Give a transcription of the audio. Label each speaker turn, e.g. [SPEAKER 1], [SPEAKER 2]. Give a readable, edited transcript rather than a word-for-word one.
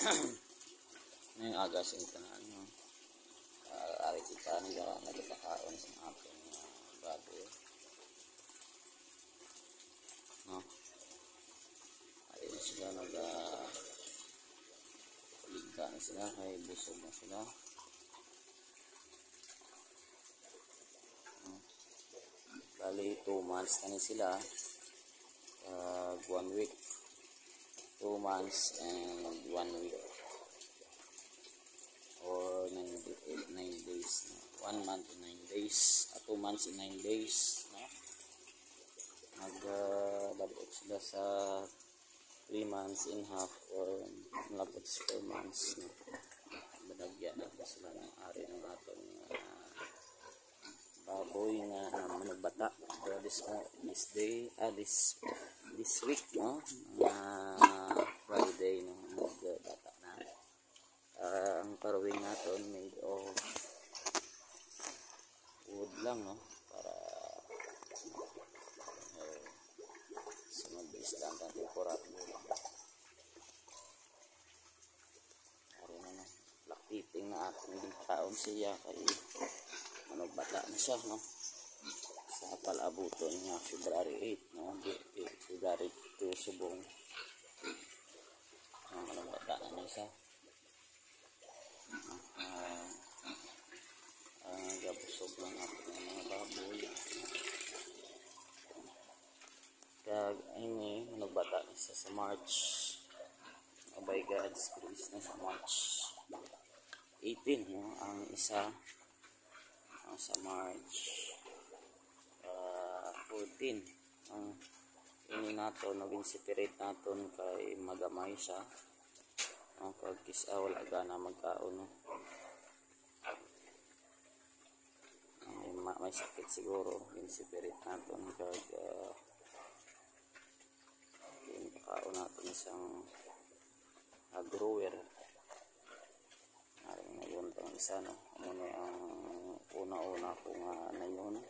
[SPEAKER 1] Ngayong aga sa ito na ano, ari kita nagkakaon sa ating baboy. No? Ari na sila nag-ligta na sila, kay busog na sila. Bali 2 months na sila, 1 week, 2 months and 1 week, or 9 days, 1 month and 9 days, 2 months and 9 days, no? Naglabot sila sa 3 months and half, or malapit sa 4 months, no? Balagyan natin sila ng ari ng atong baboy na manugbata for this week, no? Friday, no? Magbata na. Ang paruwing natin made of wood lang, no? Para sumag-istan ng temporat mo lang. Ari na, no? Laktiting na ating taon siya, kay manugbata na siya, no? Sa palabuton niya February 8, no? February 2 subong, manugbata na niya siya. Gabusog lang ako ng mga baboy. Kaya ini manugbata na siya sa March. By God's grace na sa March 18, no? Ang isa sa March 14. Ini nato naging separate naton kay magamay siya. Ang pagkisa wala gana magkaon, no? May sakit siguro, yung separate naton kag yung pagkaon naton isang grower. Aring naguntang isa, no? Ano na ang una-una kong nayon.